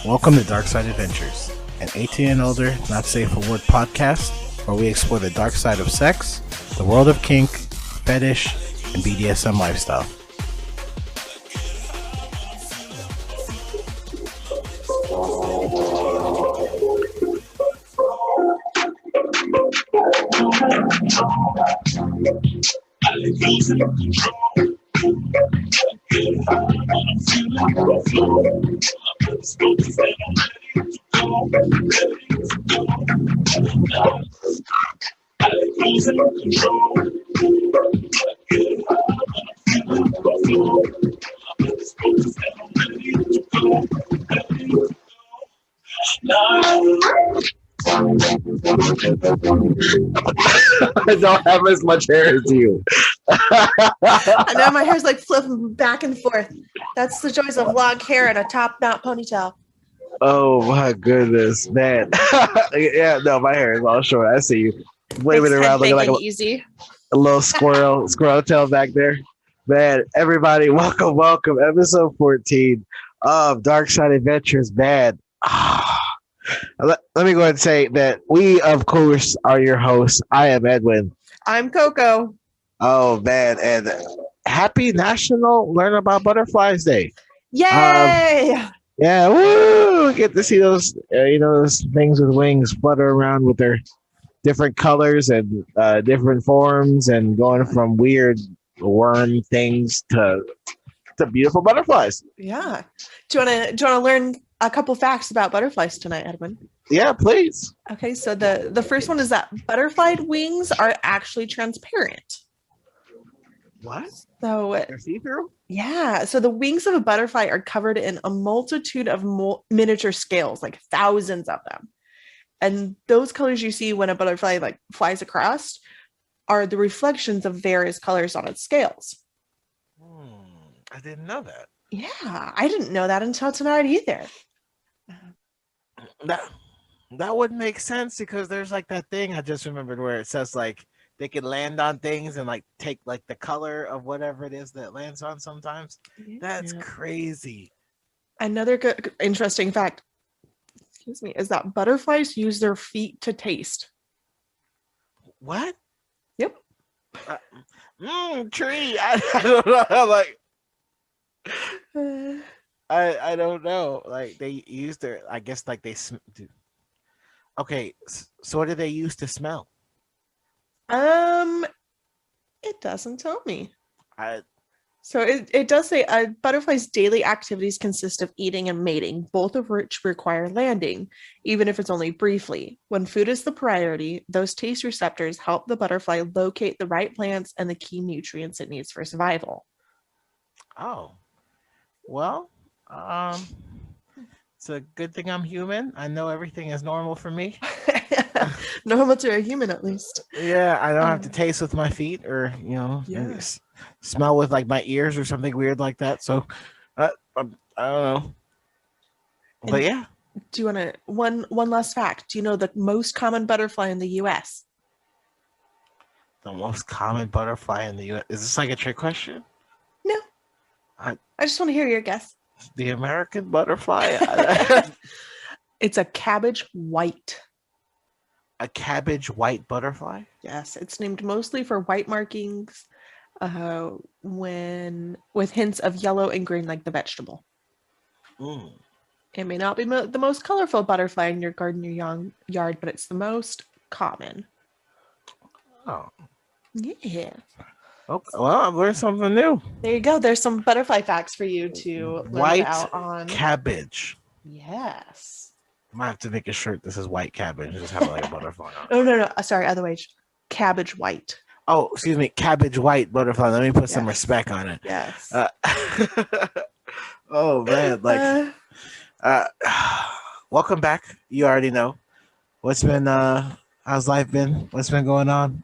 Welcome to DarkSideAdventures, an 18 and older, not safe for work podcast where we explore the dark side of sex, the world of kink, fetish, and BDSM lifestyle. I don't have as much hair as you. I know my hair's like flipping back and forth. That's the joys of long hair and a top knot ponytail. Oh my goodness, man. Yeah, no, my hair is all short. I see you waving Makes around looking like headbanging easy. a little squirrel tail back there. Man, everybody, welcome. Episode 14 of Dark Side Adventures, man. Let me go ahead and say that we, of course, are your hosts. I am Edwin. I'm Coco. Oh, man. And happy National Learn About Butterflies Day. Yay! Yeah, woo! We get to see those, those things with wings flutter around with their different colors and different forms, and going from weird worm things to beautiful butterflies. Yeah. Do you want to learn a couple facts about butterflies tonight, Edwin? Yeah, please. Okay, so the first one is that butterfly wings are actually transparent. What? So They're see-through? yeah, so the wings of a butterfly are covered in a multitude of miniature scales, like thousands of them. And those colors you see when a butterfly like flies across are the reflections of various colors on its scales. I didn't know that. Yeah, I didn't know that until tonight either. That would make sense, because there's like that thing I just remembered where it says like they can land on things and like take like the color of whatever it is that lands on sometimes. That's crazy. Another good interesting fact, excuse me, is that butterflies use their feet to taste. What? Yep. Tree. I don't know. Like, I don't know. Like, they use their, I guess, like they do. Okay, so what do they use to smell? It doesn't tell me. I So it does say a butterfly's daily activities consist of eating and mating, both of which require landing, even if it's only briefly. When food is the priority, those taste receptors help the butterfly locate the right plants and the key nutrients it needs for survival. Oh, well, it's a good thing I'm human. I know everything is normal for me. Normal to a human, at least. Yeah, I don't have to taste with my feet, or smell with like my ears or something weird like that. So, I don't know. But yeah. Do you want to one last fact? Do you know the most common butterfly in the U.S.? The most common butterfly in the U.S. Is this like a trick question? No. I just want to hear your guess. The American butterfly. It's a cabbage white. A cabbage white butterfly? Yes, it's named mostly for white markings when with hints of yellow and green like the vegetable. It may not be the most colorful butterfly in your garden or yard, but it's the most common. Oh. Yeah. Okay, well, I've learned something new. There you go. There's some butterfly facts for you to learn white about on cabbage. Yes. I might have to make a shirt that says white cabbage. Just have like a butterfly on it. Oh, no. Sorry, other way. Cabbage white. Oh, excuse me. Cabbage white butterfly. Let me put some respect on it. Yes. Oh, man. Like, welcome back. You already know. How's life been? What's been going on?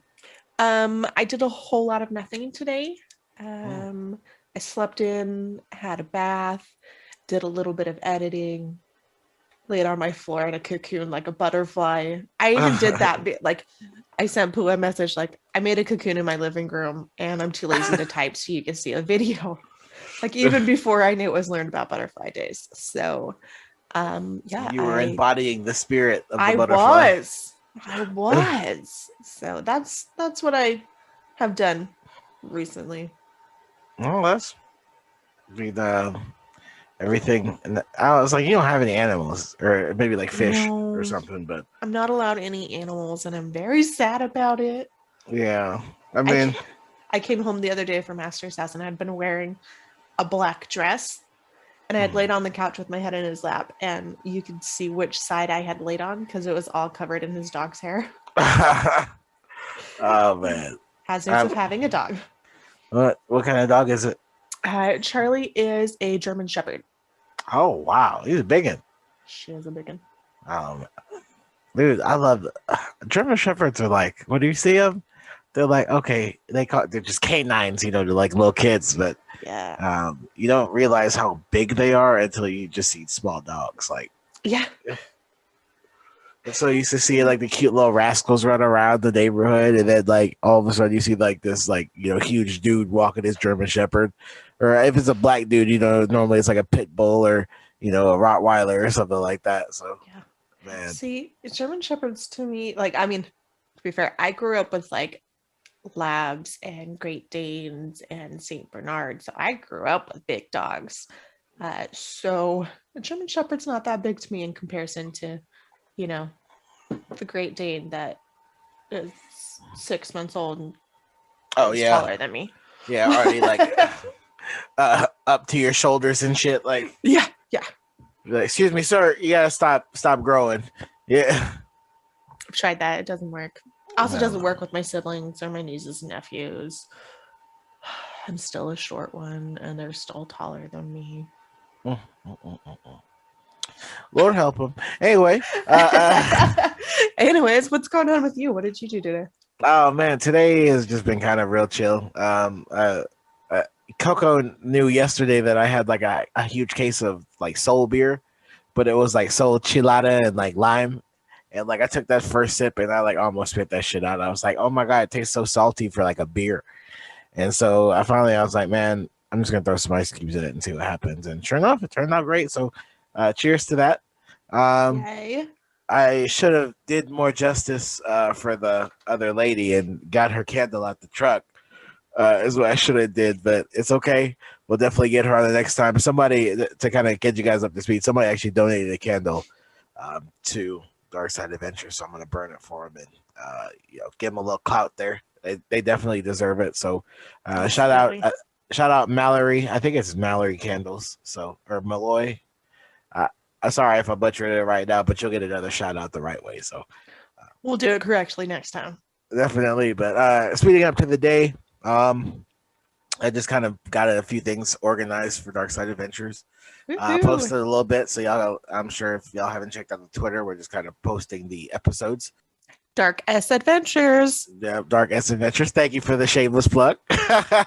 I did a whole lot of nothing today. I slept in, had a bath, did a little bit of editing, laid on my floor in a cocoon like a butterfly. I even did that. Like, I sent Pooh a message like, I made a cocoon in my living room and I'm too lazy to type so you can see a video. Like, even before I knew it was Learn About Butterfly Days. So Yeah, You were embodying the spirit of the I butterfly. I was. So that's what I have done recently. Well, that's everything. And I was like, you don't have any animals, or maybe like fish or No, something. But I'm not allowed any animals, and I'm very sad about it. yeah, I I mean, ca- I came home the other day from Master's house, and I'd been wearing a black dress, and I had laid on the couch with my head in his lap, and you could see which side I had laid on because it was all covered in his dog's hair. oh man, Hazards of having a dog. what kind of dog is it? Charlie is a German Shepherd. Oh wow, he's a big one. She is a big one. Um, dude, I love German shepherds. Are like, when you see them, they're like, okay, they're just canines, they're like little kids, but Yeah. you don't realize how big they are until you just see small dogs. Like, Yeah. and so you used to see like the cute little rascals run around the neighborhood, and then like all of a sudden you see like this like huge dude walking his German Shepherd, or if it's a black dude, normally it's like a pit bull or a Rottweiler or something like that. So Yeah. man, See, German Shepherds to me, like, I mean, to be fair, I grew up with like Labs and Great Danes and Saint Bernards. So I grew up with big dogs. So the German Shepherd's not that big to me in comparison to, the Great Dane that is 6 months old and is taller than me. Yeah, already like up to your shoulders and shit. Like, yeah. Like, excuse me, sir, you gotta stop growing. Yeah, I've tried that. It doesn't work. Also doesn't work with my siblings or my nieces and nephews. I'm still a short one, and they're still taller than me. Lord help them. Anyway, anyways, what's going on with you? What did you do today? Oh man, today has just been kind of real chill. Coco knew yesterday that I had like a huge case of like soul beer, but it was like soul chilada and like lime. And like I took that first sip and I like almost spit that shit out. I was like, oh my God, it tastes so salty for like a beer. And so I was like, man, I'm just gonna throw some ice cubes in it and see what happens. And sure enough, it turned out great. So cheers to that. Yay. I should have did more justice for the other lady and got her candle out the truck. Is what I should have did, but it's okay. We'll definitely get her on the next time. Somebody to kind of get you guys up to speed. Somebody actually donated a candle to Dark Side Adventures, so I'm gonna burn it for them and give them a little clout there. They definitely deserve it. So shout out Mallory. I think it's Mallory Candles. So or Malloy. I'm sorry if I butchered it right now, but you'll get another shout out the right way. So we'll do it correctly next time. Definitely. But speeding up to the day. I just kind of got a few things organized for Dark Side Adventures. Posted a little bit, so y'all. I'm sure if y'all haven't checked out the Twitter, we're just kind of posting the episodes. Dark S Adventures. Yeah, Dark S Adventures. Thank you for the shameless plug.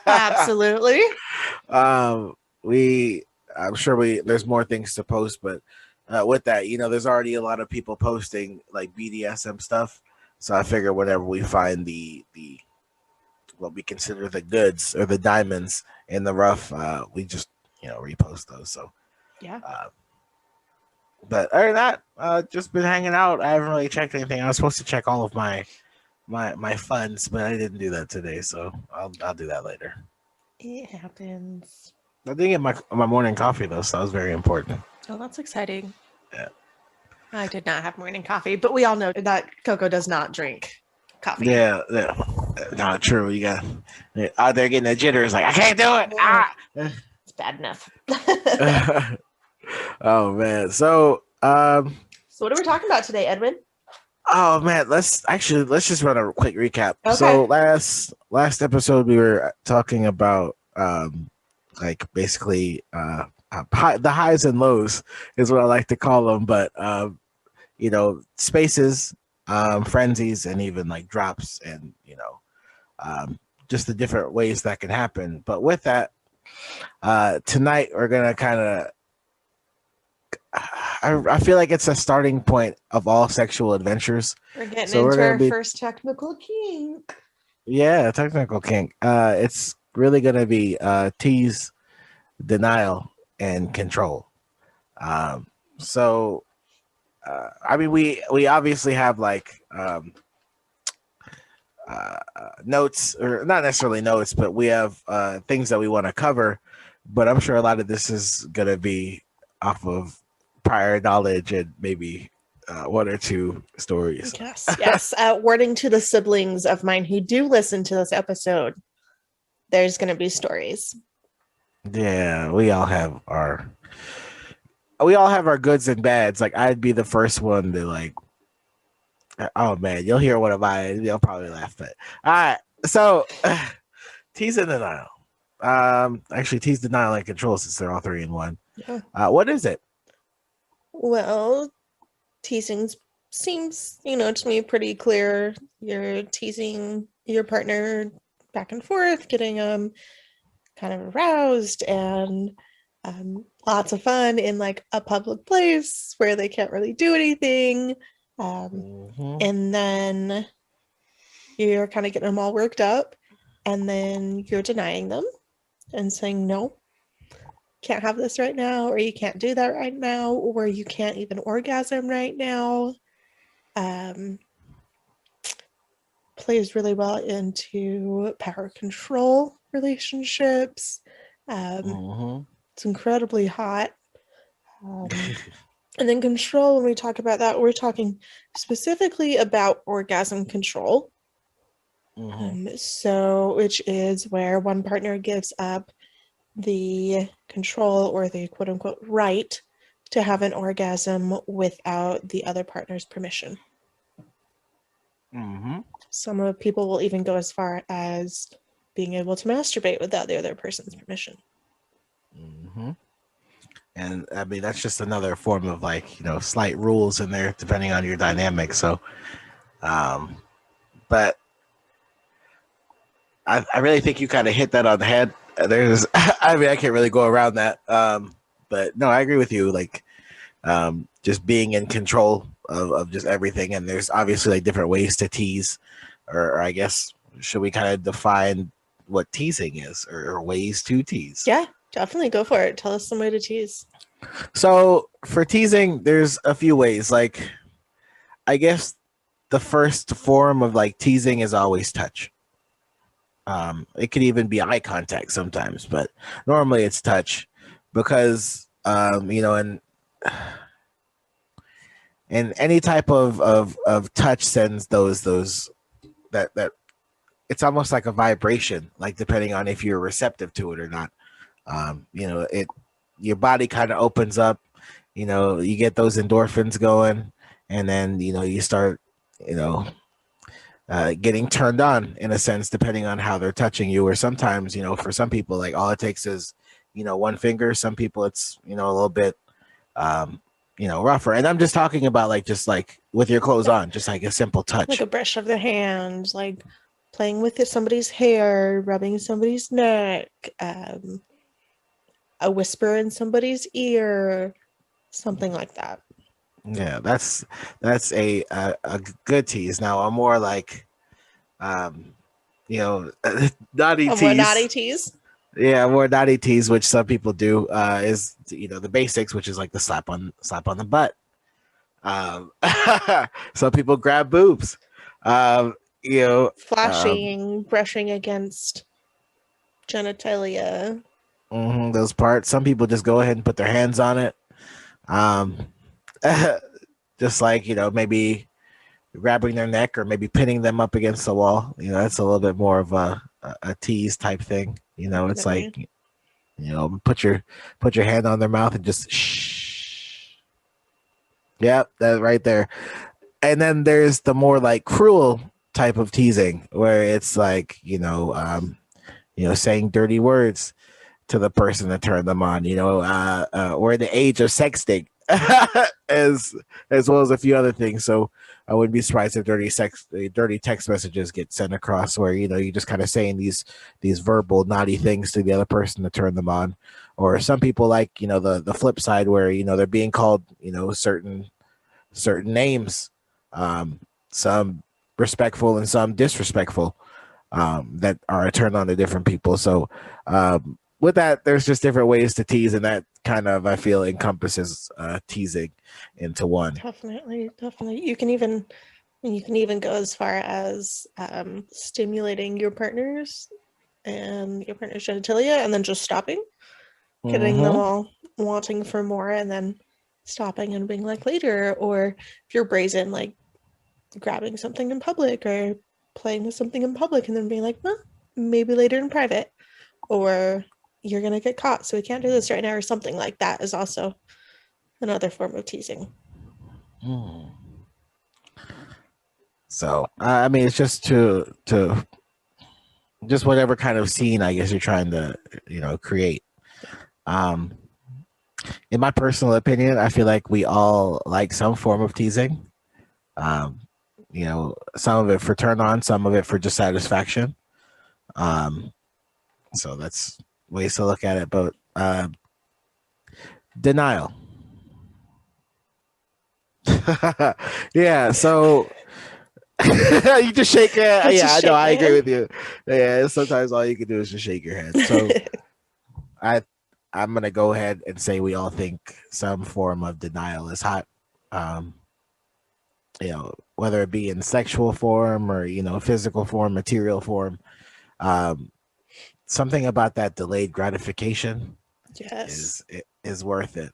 Absolutely. I'm sure there's more things to post, but with that, there's already a lot of people posting like BDSM stuff. So I figure whenever we find the what we consider the goods or the diamonds in the rough, we just repost those. So yeah. But other than that, just been hanging out. I haven't really checked anything. I was supposed to check all of my funds, but I didn't do that today. So I'll do that later. It happens. I did get my morning coffee though, so that was very important. Oh, that's exciting. Yeah. I did not have morning coffee, but we all know that Coco does not drink coffee. Yeah. Not true. You got out there getting the jitters, like I can't do it. It's bad enough. Oh man. So what are we talking about today, Edwin? Oh man, let's just run a quick recap. Okay. So last episode we were talking about like basically the highs and lows is what I like to call them, but spaces, frenzies, and even like drops, and just the different ways that can happen. But with that, tonight we're gonna kind of. I feel like it's a starting point of all sexual adventures. We're getting into our first technical kink. Yeah, technical kink. It's really gonna be tease, denial, and control. So, I mean, we obviously have like notes, or not necessarily notes, but we have things that we want to cover. But I'm sure a lot of this is gonna be off of prior knowledge and maybe one or two stories. Yes. Wording to the siblings of mine who do listen to this episode, there's going to be stories. Yeah, we all have our goods and bads. Like I'd be the first one to like, oh man, you'll hear one of mine. You'll probably laugh. But all right, so tease and denial. Actually, tease, denial, and control, since they're all three in one. Yeah. What is it? Well, teasing seems, to me pretty clear. You're teasing your partner back and forth, getting kind of aroused and lots of fun in like a public place where they can't really do anything. And then you're kind of getting them all worked up, and then you're denying them and saying, no, can't have this right now, or you can't do that right now, or you can't even orgasm right now. Plays really well into power control relationships. It's incredibly hot. And then control, when we talk about that, we're talking specifically about orgasm control. So, which is where one partner gives up the control or the quote unquote right to have an orgasm without the other partner's permission. Some people will even go as far as being able to masturbate without the other person's permission. And I mean, that's just another form of like, slight rules in there depending on your dynamic. So, but I really think you kind of hit that on the head. There's, I mean, I can't really go around that. But no, I agree with you. Like, just being in control of just everything. And there's obviously like different ways to tease, or I guess, should we kind of define what teasing is, or ways to tease? Yeah, definitely go for it. Tell us some way to tease. So for teasing, there's a few ways. Like, I guess the first form of like teasing is always touch. It could even be eye contact sometimes, but normally it's touch, because and any type of touch sends those that it's almost like a vibration, like depending on if you're receptive to it or not. Your body kind of opens up, you get those endorphins going, and then you start getting turned on, in a sense, depending on how they're touching you. Or sometimes, for some people, like all it takes is one finger. Some people it's a little bit rougher. And I'm just talking about like just like with your clothes on, just like a simple touch, like a brush of the hand, like playing with somebody's hair, rubbing somebody's neck, a whisper in somebody's ear, something like that. Yeah, that's a good tease. Now a more like naughty tease. More naughty tease. Yeah, more naughty tease, which some people do, is the basics, which is like the slap on the butt. Some people grab boobs. Flashing, brushing against genitalia. Those parts. Some people just go ahead and put their hands on it. Just like maybe grabbing their neck, or maybe pinning them up against the wall. That's a little bit more of a tease type thing. It's like put your hand on their mouth and just shh. Yep, that right there. And then there's the more like cruel type of teasing, where it's like saying dirty words to the person to turn them on. We're in the age of sexting, as well as a few other things. So I wouldn't be surprised if dirty text messages get sent across, where you're just kind of saying these verbal naughty things to the other person to turn them on. Or some people like the flip side, where they're being called certain names, some respectful and some disrespectful, that are a turn on to different people. So with that, there's just different ways to tease, and that kind of, I feel, encompasses teasing into one. Definitely. You can even go as far as stimulating your partners and your partner's genitalia, and then just stopping, getting them all wanting for more, and then stopping and being like later. Or if you're brazen, like grabbing something in public or playing with something in public, and then being like, well, maybe later in private, or you're gonna get caught, so we can't do this right now, or something like that is also another form of teasing. So I mean, it's just to just whatever kind of scene, I guess, you're trying to create. In my personal opinion, I feel like we all like some form of teasing. Some of it for turn on, some of it for just satisfaction. So that's ways to look at it. But denial. Yeah, so you just shake your head. Yeah, I know, I agree with you. Yeah, sometimes all you can do is just shake your head. So I'm gonna go ahead and say we all think some form of denial is hot. Whether it be in sexual form or physical form, material form. Something about that delayed gratification is worth it.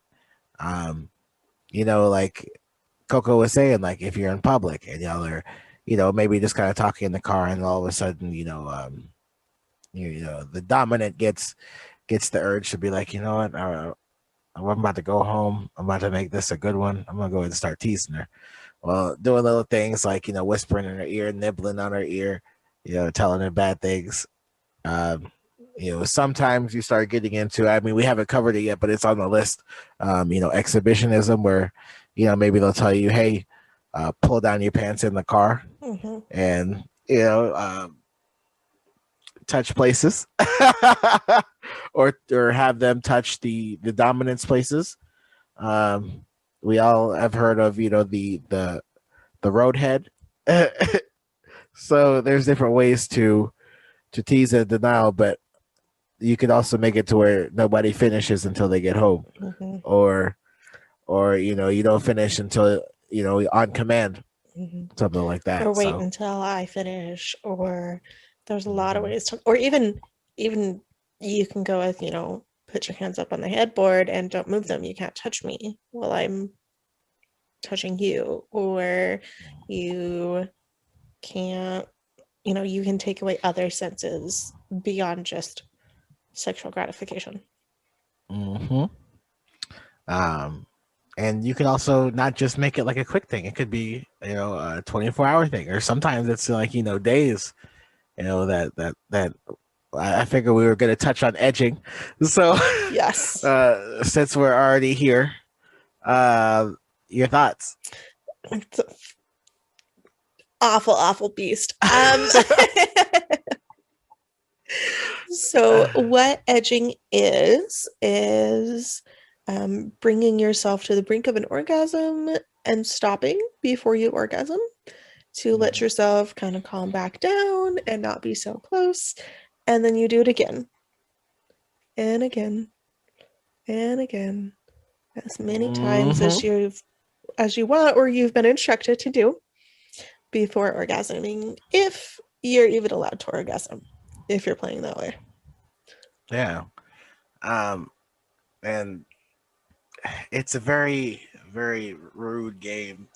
Like Coco was saying, like if you're in public and y'all are, maybe just kind of talking in the car, and all of a sudden, the dominant gets the urge to be like, you know what, I'm about to go home. I'm about to make this a good one. I'm gonna go ahead and start teasing her. Well, doing little things like whispering in her ear, nibbling on her ear, telling her bad things. Sometimes you start getting into, I mean, we haven't covered it yet, but it's on the list. Exhibitionism, where maybe they'll tell you, hey, pull down your pants in the car, and touch places, or have them touch the dominance places. We all have heard of the roadhead. So there's different ways to tease a denial, but you could also make it to where nobody finishes until they get home, or you don't finish until on command, something like that, or wait until I finish. Or there's a lot of ways to, or even you can go with put your hands up on the headboard and don't move them. You can't touch me while I'm touching you. Or you can't, you can take away other senses beyond just sexual gratification. And you can also not just make it like a quick thing. It could be a 24-hour thing, or sometimes it's like days. That I figure we were going to touch on edging. So yes, since we're already here, your thoughts? It's an awful beast. So what edging is bringing yourself to the brink of an orgasm and stopping before you orgasm to let yourself kind of calm back down and not be so close, and then you do it again and again and again, as many times as you want, or you've been instructed to do, before orgasming, if you're even allowed to orgasm, if you're playing that way. Yeah. And it's a very, very rude game.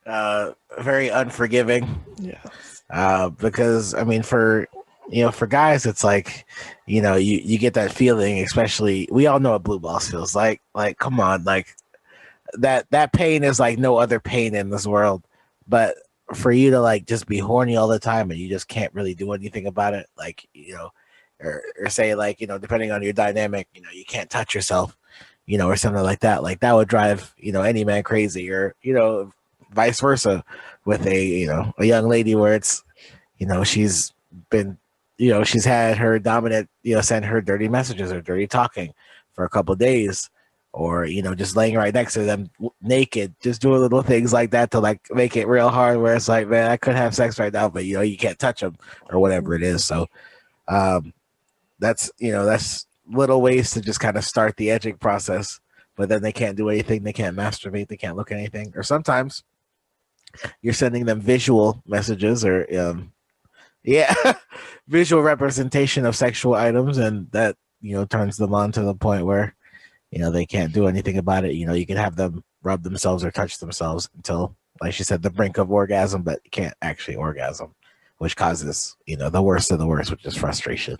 Very unforgiving. Yeah. Because I mean, for guys, it's like, you get that feeling, especially, we all know what blue balls feels like. Like, come on, like that pain is like no other pain in this world. But for you to like just be horny all the time and you just can't really do anything about it, like, or say, like, depending on your dynamic, you can't touch yourself, or something like that. Like, that would drive, any man crazy, or, vice versa with a young lady where it's, she's been, she's had her dominant, send her dirty messages or dirty talking for a couple of days, or, just laying right next to them naked, just doing little things like that to like make it real hard, where it's like, man, I could have sex right now, but you can't touch them or whatever it is. So, that's little ways to just kind of start the edging process, but then they can't do anything. They can't masturbate. They can't look at anything. Or sometimes you're sending them visual messages or yeah, visual representation of sexual items, and that turns them on to the point where they can't do anything about it. You can have them rub themselves or touch themselves until, like she said, the brink of orgasm, but you can't actually orgasm, which causes the worst of the worst, which is frustration.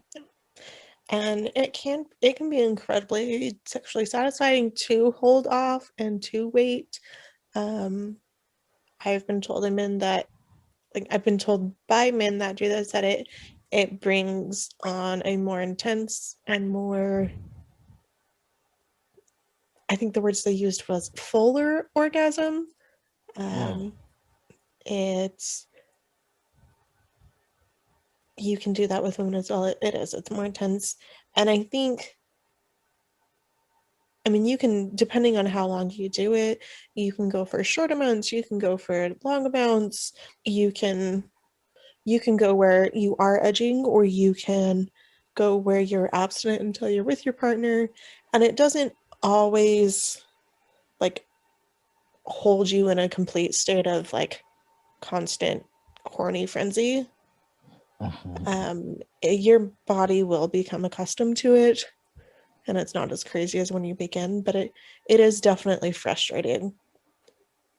And it can be incredibly sexually satisfying to hold off and to wait. I've been told I've been told by men that do this that it brings on a more intense and more, I think the words they used was fuller orgasm. It's, you can do that with women as well. It's more intense. And I think, you can, depending on how long you do it, you can go for short amounts, you can go for long amounts, you can go where you are edging, or you can go where you're abstinent until you're with your partner. And it doesn't always hold you in a complete state of constant horny frenzy. Your body will become accustomed to it, and it's not as crazy as when you begin, but it is definitely frustrating,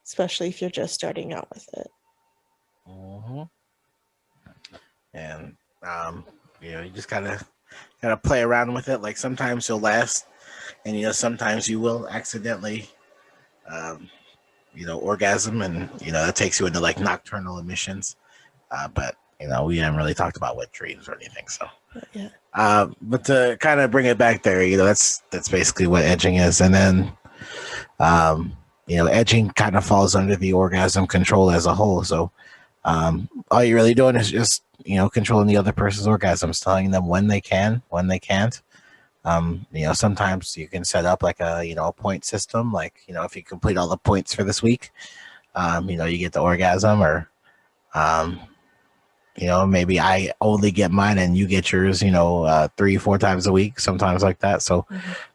especially if you're just starting out with it. And you just gotta play around with it. Like sometimes you'll last, and sometimes you will accidentally orgasm, and that takes you into nocturnal emissions, but we haven't really talked about wet dreams or anything, so yeah. But to kind of bring it back there, that's basically what edging is. And then edging kind of falls under the orgasm control as a whole. So all you're really doing is just controlling the other person's orgasms, telling them when they can, when they can't. Sometimes you can set up a point system, if you complete all the points for this week, you get the orgasm, or maybe I only get mine and you get yours 3-4 times a week, sometimes like that. So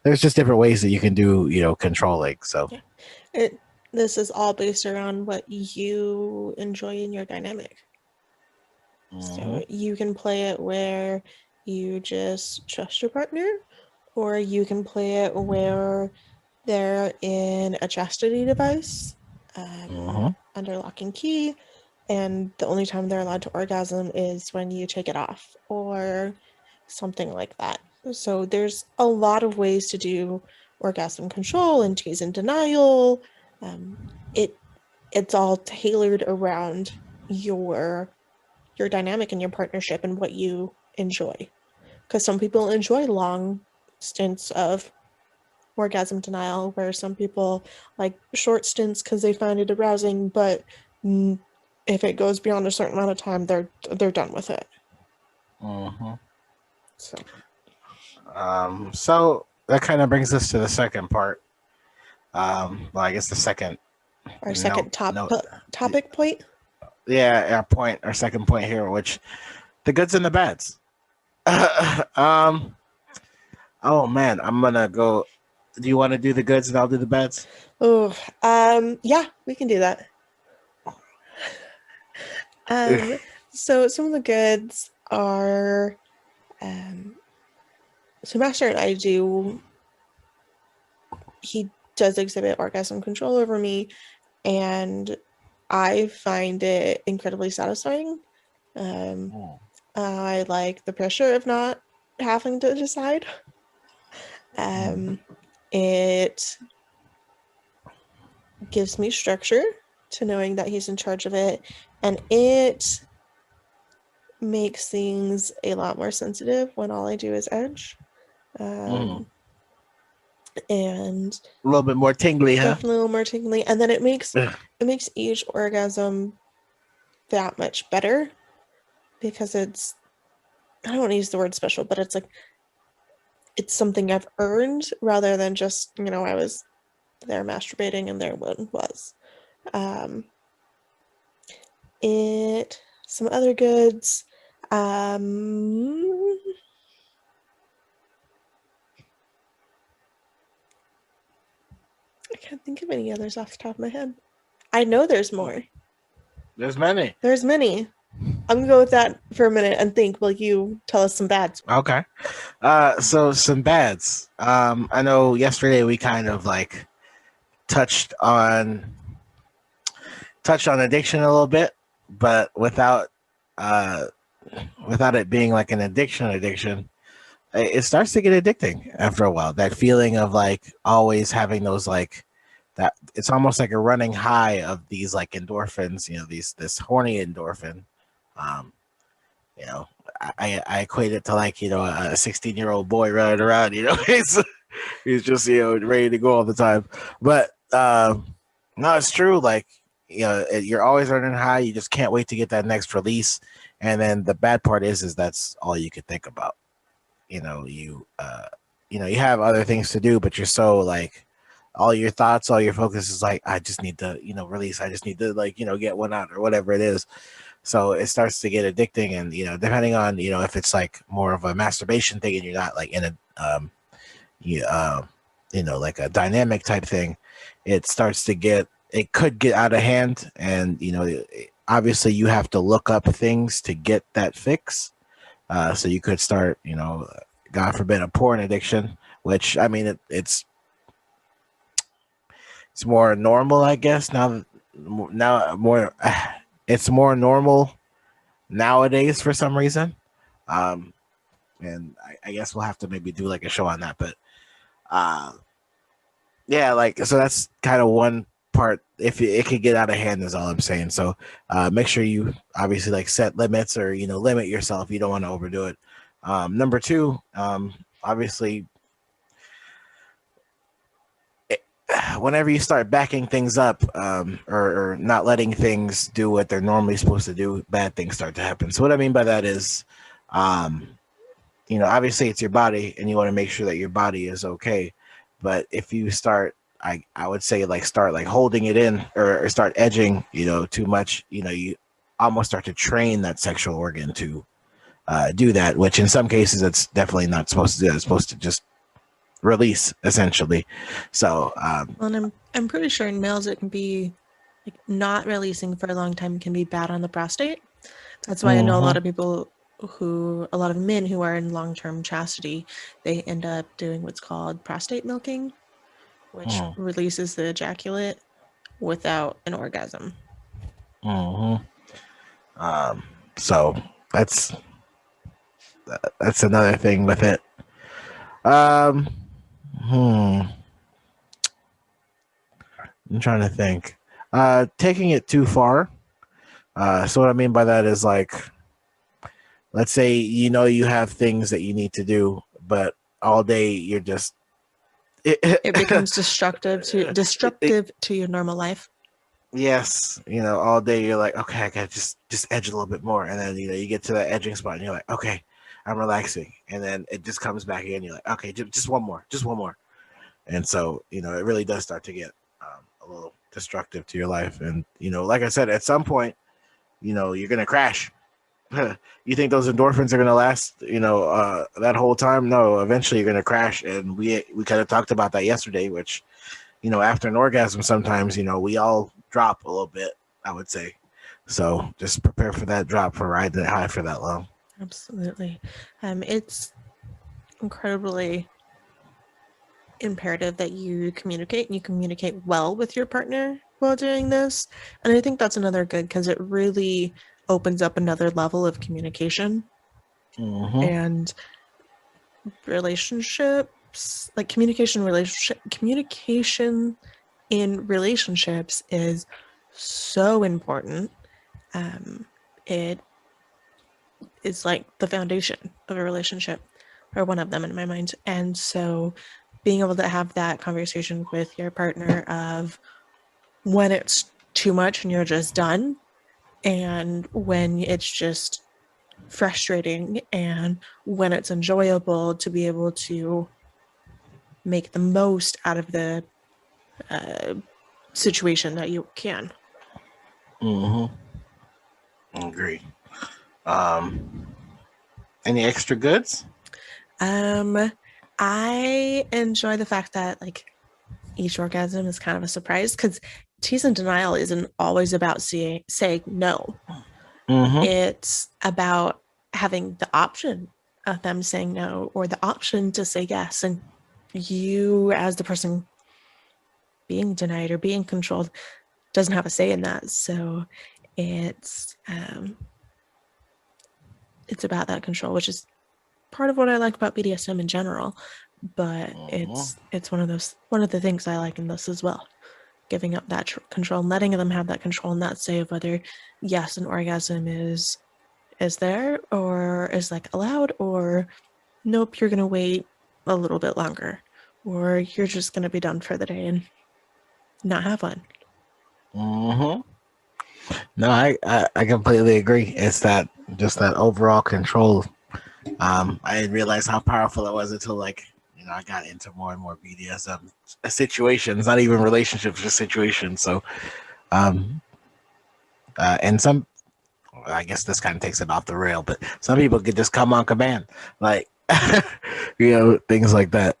there's just different ways that you can do controlling. So this is all based around what you enjoy in your dynamic. So you can play it where you just trust your partner, or you can play it where they're in a chastity device under lock and key, and the only time they're allowed to orgasm is when you take it off, or something like that. So there's a lot of ways to do orgasm control and tease and denial. It's all tailored around your dynamic and your partnership and what you enjoy. Because some people enjoy long stints of orgasm denial, where some people like short stints because they find it arousing, but if it goes beyond a certain amount of time, they're done with it. So that kind of brings us to the second part. Well, I guess the second topic point. Yeah, our second point here, which the goods and the bads. Oh man, I'm gonna go. Do you want to do the goods and I'll do the bads? Oh, yeah, we can do that. So some of the goods are, so Master and I he does exhibit orgasm control over me, and I find it incredibly satisfying. I like the pressure of not having to decide. It gives me structure to knowing that he's in charge of it, and it makes things a lot more sensitive when all I do is edge. And a little bit more tingly, definitely a little more tingly, and then it makes each orgasm that much better, because it's, I don't want to use the word special, but it's it's something I've earned rather than just I was there masturbating and there one was. Some other goods. can't think of any others off the top of my head. I know there's more. There's many. There's many. I'm gonna go with that for a minute and think while you tell us some bads. Okay. So some bads. I know yesterday we kind of like touched on addiction a little bit, but without it being like an addiction, it starts to get addicting after a while. That feeling of like always having those like that, it's almost like a running high of these like endorphins, this horny endorphin. Um, you know, I equate it to like, a 16-year-old boy running around, he's just, ready to go all the time. But no, it's true. Like, you're always running high. You just can't wait to get that next release. And then the bad part is that's all you could think about. You have other things to do, but you're so like all your thoughts, all your focus is like, I just need to, release. I just need to like, get one out or whatever it is. So it starts to get addicting, and depending on if it's like more of a masturbation thing, and you're not like in a like a dynamic type thing, it could get out of hand, and obviously you have to look up things to get that fix. So you could start, God forbid, a porn addiction, which I mean it's more normal, I guess now more. It's more normal nowadays for some reason. And I guess we'll have to maybe do like a show on that. But yeah, like, so that's kind of one part. If it could get out of hand is all I'm saying. So make sure you obviously like set limits or, limit yourself. You don't want to overdo it. Number two, obviously, whenever you start backing things up or not letting things do what they're normally supposed to do, bad things start to happen. So what I mean by that is, obviously it's your body and you want to make sure that your body is okay. But if you start, I would say like start like holding it in or start edging, too much, you almost start to train that sexual organ to do that, which in some cases it's definitely not supposed to do. It's supposed to just release essentially. So Well, and I'm pretty sure in males it can be like not releasing for a long time can be bad on the prostate. That's why I know a lot of men who are in long-term chastity, they end up doing what's called prostate milking, which releases the ejaculate without an orgasm. So that's another thing with it. I'm trying to think. Taking it too far. So what I mean by that is like, let's say you have things that you need to do, but all day you're just it becomes disruptive to your normal life. Yes, all day you're like, okay, I gotta just edge a little bit more, and then you get to that edging spot, and you're like, okay, I'm relaxing, and then it just comes back again. You're like, okay, just one more, and so it really does start to get a little destructive to your life, and like I said, at some point, you're gonna crash. You think those endorphins are gonna last, that whole time? No, eventually you're gonna crash, and we kind of talked about that yesterday, which after an orgasm, sometimes we all drop a little bit, I would say. So just prepare for that drop, for riding it high for that long. Absolutely. It's incredibly imperative that you communicate, and you communicate well with your partner while doing this. And I think that's another good, because it really opens up another level of communication and relationships. Like communication in relationships is so important. It is like the foundation of a relationship, or one of them in my mind. And so being able to have that conversation with your partner of when it's too much and you're just done, and when it's just frustrating, and when it's enjoyable, to be able to make the most out of the situation that you can. Agree. Any extra goods? I enjoy the fact that like each orgasm is kind of a surprise, because tease and denial isn't always about saying no. It's about having the option of them saying no, or the option to say yes, and you as the person being denied or being controlled doesn't have a say in that. So it's about that control, which is part of what I like about BDSM in general. But it's one of the things I like in this as well. Giving up that control and letting them have that control and that say of whether, yes, an orgasm is there or is like allowed, or nope, you're gonna wait a little bit longer, or you're just gonna be done for the day and not have one. No, I completely agree. It's that just that overall control. I didn't realize how powerful it was until I got into more and more BDSM situations, not even relationships, just situations. So, and some, I guess this kind of takes it off the rail, but some people could just come on command, like, things like that.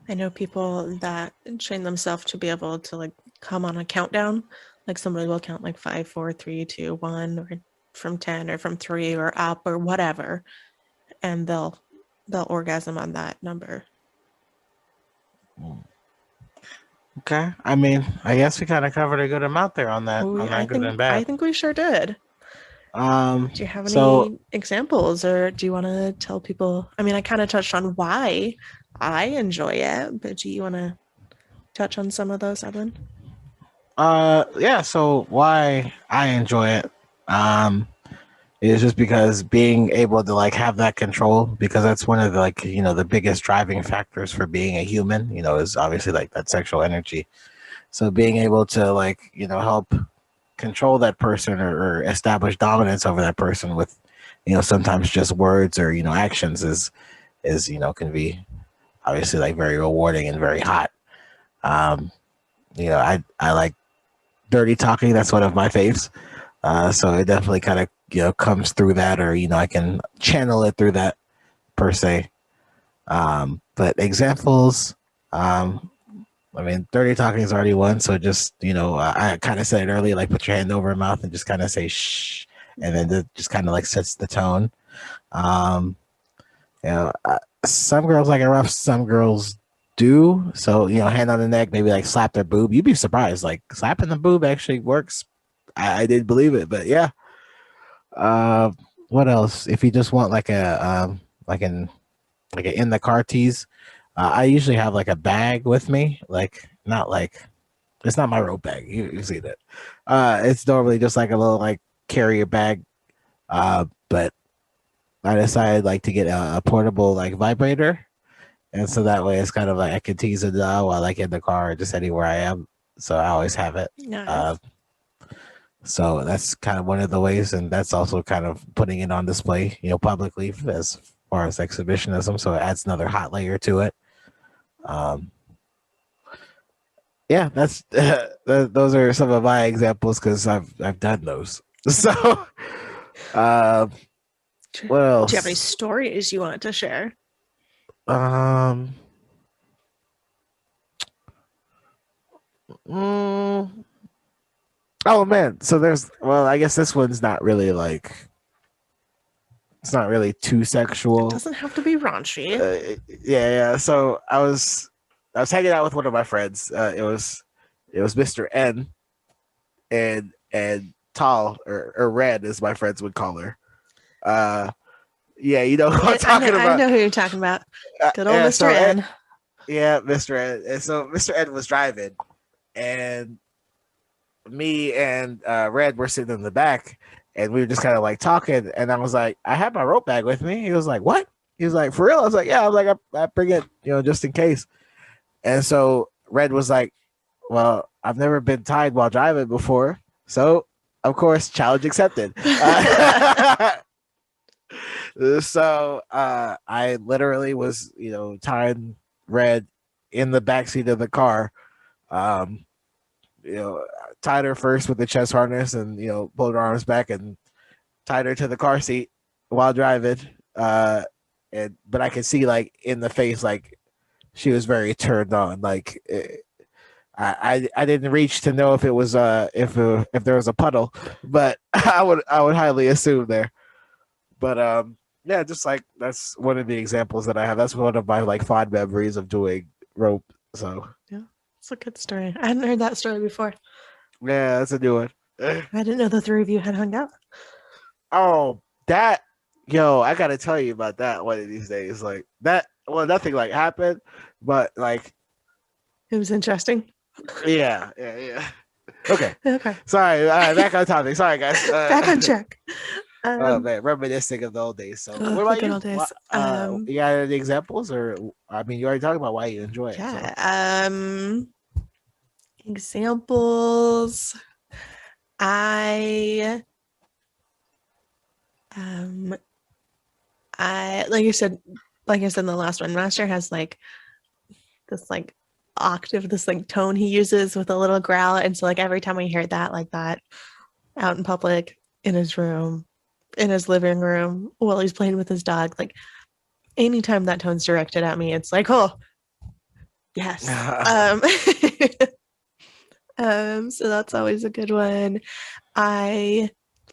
I know people that train themselves to be able to like come on a countdown. Like somebody will count like 5, 4, 3, 2, 1, or from 10, or from 3, or up, or whatever, and they'll orgasm on that number. Okay, I mean, I guess we kind of covered a good amount there on that. Good and bad. I think we sure did. Do you have any examples, or do you want to tell people? I mean, I kind of touched on why I enjoy it, but do you want to touch on some of those, Evan? Yeah. So why I enjoy it, is just because being able to like have that control, because that's one of the the biggest driving factors for being a human. Is obviously like that sexual energy. So being able to help control that person, or establish dominance over that person with sometimes just words or actions is can be obviously like very rewarding and very hot. I like dirty talking. That's one of my faves. So it definitely kind of comes through that, or I can channel it through that per se. But examples, I mean, dirty talking is already one. So just, I kind of said it earlier, like put your hand over your mouth and just kind of say shh. And then it just kind of like sets the tone. Some girls like it rough, some girls do. So, hand on the neck, maybe like slap their boob. You'd be surprised. Like slapping the boob actually works. I didn't believe it, but yeah. What else? If you just want like an in the car tease, I usually have like a bag with me, it's not my rope bag. You see that? It's normally just like a little like carrier bag. But I decided like to get a portable like vibrator, and so that way it's kind of like I can tease it while like in the car or just anywhere I am. So I always have it. Nice. So that's kind of one of the ways, and that's also kind of putting it on display, publicly as far as exhibitionism. So it adds another hot layer to it. Yeah, that's those are some of my examples because I've done those. So, what else? Do you have any stories you want to share? Oh man, so I guess this one's not really like, it's not really too sexual. It doesn't have to be raunchy. Yeah. So I was hanging out with one of my friends. It was Mr. N, and Tall, or Red as my friends would call her. Yeah, you know who I'm talking about. I know who you're talking about. Good old Mr. N. Yeah, Mr. N. And so Mr. N was driving, and me and Red were sitting in the back, and we were just kind of like talking. And I was like, I have my rope bag with me. He was like, what? He was like, for real? I was like, yeah. I was like, I bring it, just in case. And so Red was like, well, I've never been tied while driving before, so of course, challenge accepted. So I literally was, tying Red in the backseat of the car. Tied her first with the chest harness, and pulled her arms back and tied her to the car seat while driving. But I could see like in the face, like she was very turned on. Like I didn't reach to know if it was if there was a puddle, but I would highly assume there. But yeah, just like that's one of the examples that I have. That's one of my like fond memories of doing rope. So Yeah, it's a good story. I hadn't heard that story before. yeah, that's a new one. I didn't know the three of you had hung out. Oh, that yo, I gotta tell you about that one of these days. Like that, well, nothing like happened, but like, It was interesting. yeah. Okay, Okay. sorry. Back on topic. Sorry, guys. Back on track. Oh man, reminiscing of the old days. So, what the about good you? old days. You got any examples, or I mean, you already talked about why you enjoy it. Yeah. Examples. I like I said in the last one, Master has like this like octave, this like tone he uses with a little growl, and so like every time I hear that like that out in public, in his room, in his living room, while he's playing with his dog, like anytime that tone's directed at me, it's like, oh yes. So that's always a good one. I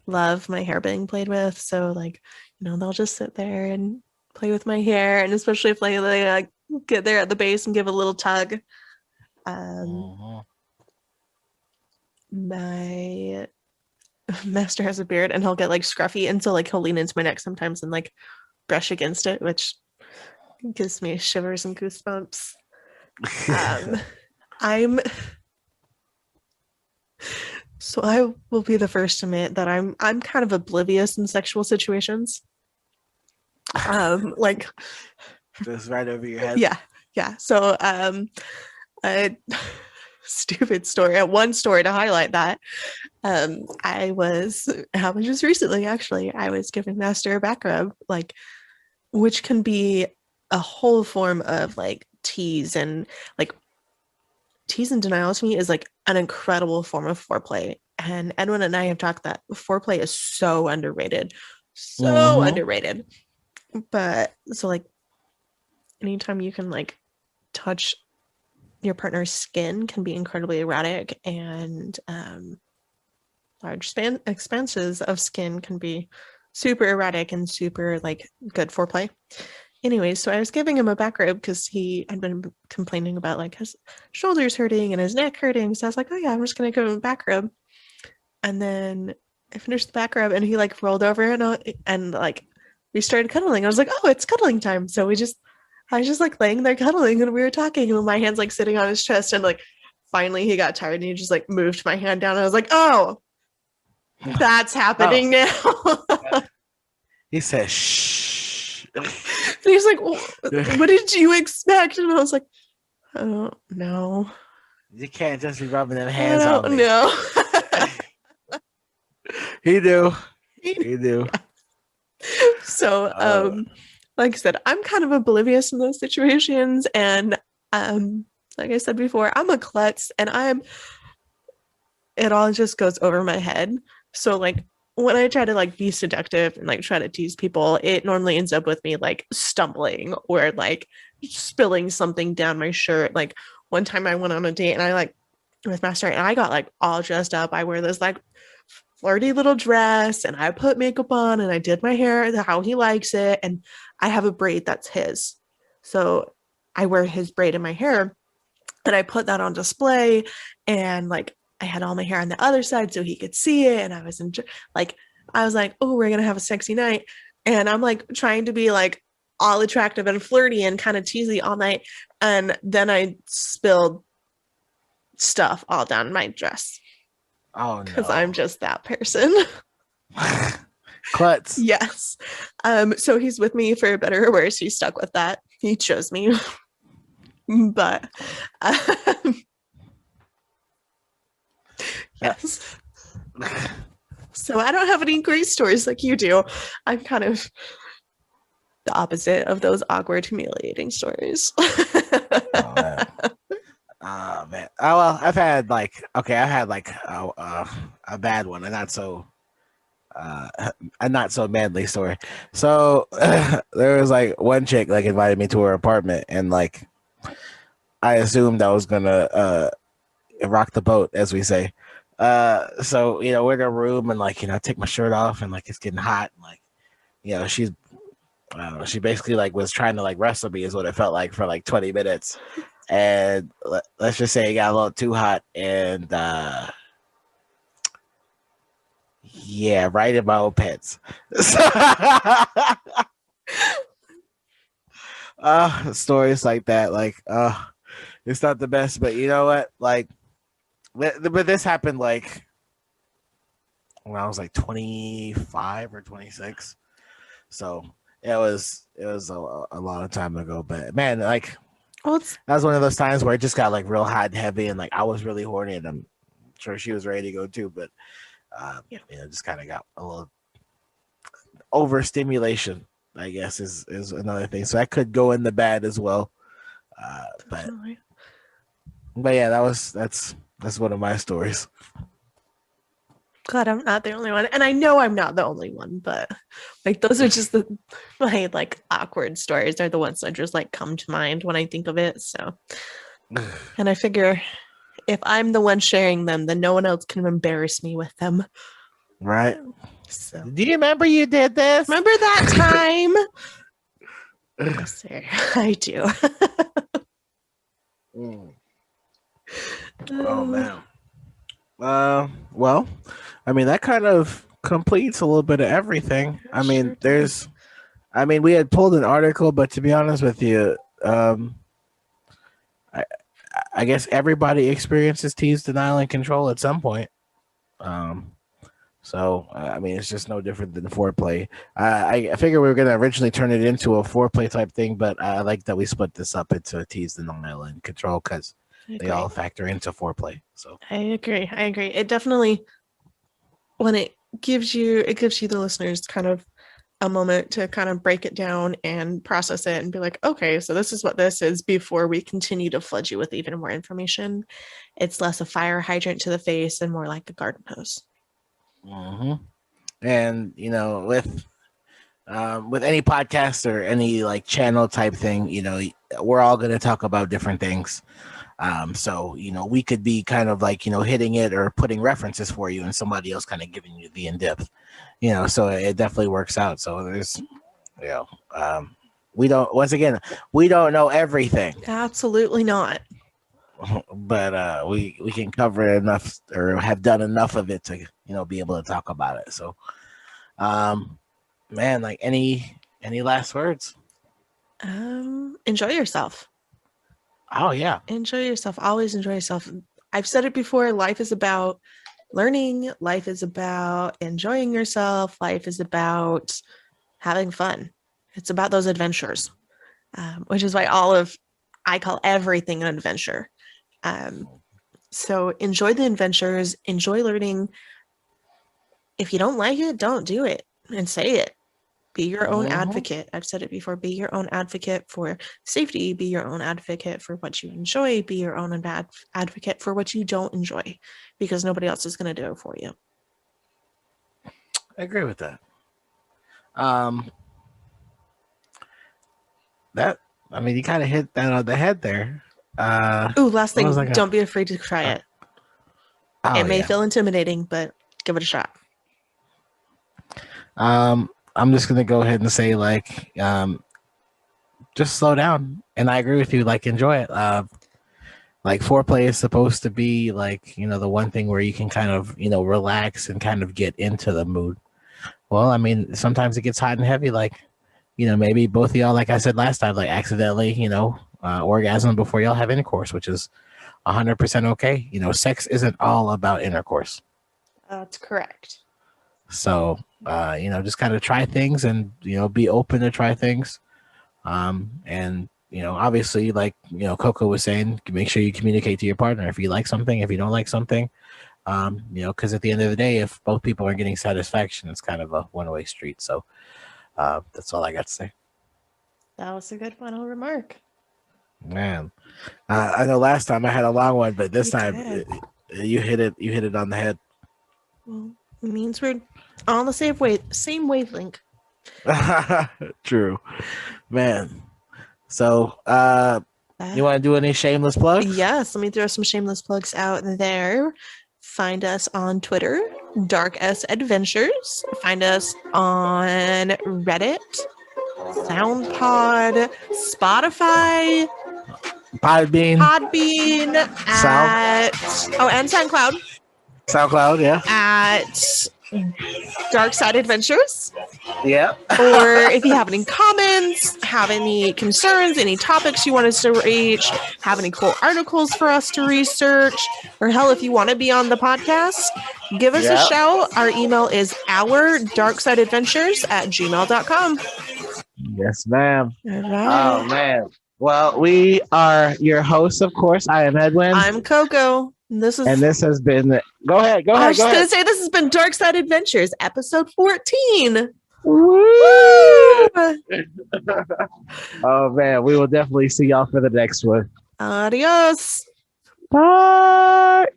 love my hair being played with, so like, you know, they'll just sit there and play with my hair, and especially if they like get there at the base and give a little tug. My master has a beard, and he'll get like scruffy, and so like he'll lean into my neck sometimes and like brush against it, which gives me shivers and goosebumps. So I will be the first to admit that I'm kind of oblivious in sexual situations. Like just right over your head. Yeah. So a stupid story. One story to highlight that. Happened just recently actually. I was giving Master a back rub, like, which can be a whole form of like tease, and like tease and denial to me is like an incredible form of foreplay. And Edwin and I have talked that foreplay is so underrated. Underrated. But so like anytime you can like touch your partner's skin can be incredibly erotic, and large expanses of skin can be super erotic and super like good foreplay. Anyway, so I was giving him a back rub because he had been complaining about like his shoulders hurting and his neck hurting. So I was like, oh yeah, I'm just gonna give him a back rub. And then I finished the back rub, and he like rolled over and like we started cuddling. I was like, oh, it's cuddling time. So I was just like laying there cuddling, and we were talking, and my hand's like sitting on his chest, and like finally he got tired and he just like moved my hand down. And I was like, oh, that's happening now. He said, shh. And he's like, what did you expect? And I was like, oh no. You can't just be rubbing them hands on me. No. He knew. Yeah. So, like I said, I'm kind of oblivious in those situations, and like I said before, I'm a klutz, and it all just goes over my head. So like when I try to like be seductive and like try to tease people, it normally ends up with me like stumbling or like spilling something down my shirt. Like one time I went on a date and I like with Master and I got like all dressed up. I wear this like flirty little dress and I put makeup on and I did my hair how he likes it, and I have a braid that's his. So I wear his braid in my hair and I put that on display, and like I had all my hair on the other side so he could see it, and I was like, oh, we're gonna have a sexy night, and I'm like trying to be like all attractive and flirty and kind of teasy all night, and then I spilled stuff all down my dress. Oh no. Because I'm just that person. Klutz. Yes. So he's with me for better or worse. He's stuck with that. He chose me. But yes. So I don't have any great stories like you do. I'm kind of the opposite of those awkward, humiliating stories. Oh, man. Oh man. Oh well, I've had like a bad one, a not so manly story. So there was like one chick like invited me to her apartment, and like I assumed I was gonna rock the boat, as we say. So we're in a room and like I take my shirt off and like it's getting hot. And, like she's I don't know, she basically like was trying to like wrestle me is what it felt like for like 20 minutes. And let's just say it got a little too hot and yeah, right in my own pants. Stories like that, like it's not the best, but you know what? Like, but this happened like when I was like 25 or 26, so it was a long time ago. But man, like Well, that was one of those times where it just got like real hot and heavy, and like I was really horny, and I'm sure she was ready to go too, but just kind of got a little overstimulation, I guess is another thing. So that could go in the bad as well. But definitely. yeah, that's one of my stories. God, I'm not the only one, and I know I'm not the only one. But like, those are just my like awkward stories. Are the ones that just like come to mind when I think of it. So, and I figure if I'm the one sharing them, then no one else can embarrass me with them. Right. So, do you remember you did this? remember that time? Yes, sir. I do. Oh man. Well, I mean that kind of completes a little bit of everything. I mean, we had pulled an article, but to be honest with you, I guess everybody experiences tease, denial, and control at some point. So I mean, it's just no different than foreplay. I figure we were gonna originally turn it into a foreplay type thing, but I like that we split this up into a tease, denial, and control because they all factor into foreplay. So I agree. It definitely, when it gives you the listeners kind of a moment to kind of break it down and process it and be like, okay, so this is what this is before we continue to flood you with even more information. It's less a fire hydrant to the face and more like a garden hose. And with any podcast or any like channel type thing, we're all going to talk about different things. So we could be kind of like hitting it or putting references for you, and somebody else kind of giving you the in depth. So it definitely works out. So there's we don't know everything. Absolutely not. But we can cover enough or have done enough of it to be able to talk about it. So man, like any last words? Enjoy yourself. Oh yeah, enjoy yourself. Always enjoy yourself. I've said it before, life is about learning, life is about enjoying yourself, life is about having fun. It's about those adventures, which is why I call everything an adventure. So enjoy the adventures, enjoy learning. If you don't like it, don't do it, and say it. Be your own advocate. I've said it before. Be your own advocate for safety. Be your own advocate for what you enjoy. Be your own advocate for what you don't enjoy, because nobody else is going to do it for you. I agree with that. You kind of hit that on the head there. Last thing, don't be afraid to try it. It may feel intimidating, but give it a shot. I'm just gonna go ahead and say, like, just slow down. And I agree with you. Like, enjoy it. Like, foreplay is supposed to be like, the one thing where you can kind of, relax and kind of get into the mood. Well, I mean, sometimes it gets hot and heavy. Like, maybe both of y'all, like I said last time, like accidentally, orgasm before y'all have intercourse, which is 100% okay. Sex isn't all about intercourse. That's correct. So, just kind of try things and, be open to try things. And, obviously, like, Coco was saying, make sure you communicate to your partner if you like something, if you don't like something, because at the end of the day, if both people are getting satisfaction, it's kind of a one-way street. So that's all I got to say. That was a good final remark. Man, I know last time I had a long one, but this time you hit it on the head. Well, it means we're on the same wavelength. True, man. So You want to do any shameless plugs? Yes, let me throw some shameless plugs out there. Find us on Twitter, DarkSideAdventures. Find us on Reddit, SoundPod, Spotify, Podbean, and SoundCloud SoundCloud, yeah. at Dark Side Adventures. Yeah. Or if you have any comments, have any concerns, any topics you want us to reach, have any cool articles for us to research, or hell, if you want to be on the podcast, give us a shout. Our email is ourdarksideadventures@gmail.com. Yes, ma'am. All right. Oh, man. Well, we are your hosts, of course. I am Edwin. I'm Coco. And this has been... Go ahead. I was just going to say, this has been Dark Side Adventures, episode 14. Woo! Oh, man. We will definitely see y'all for the next one. Adios. Bye.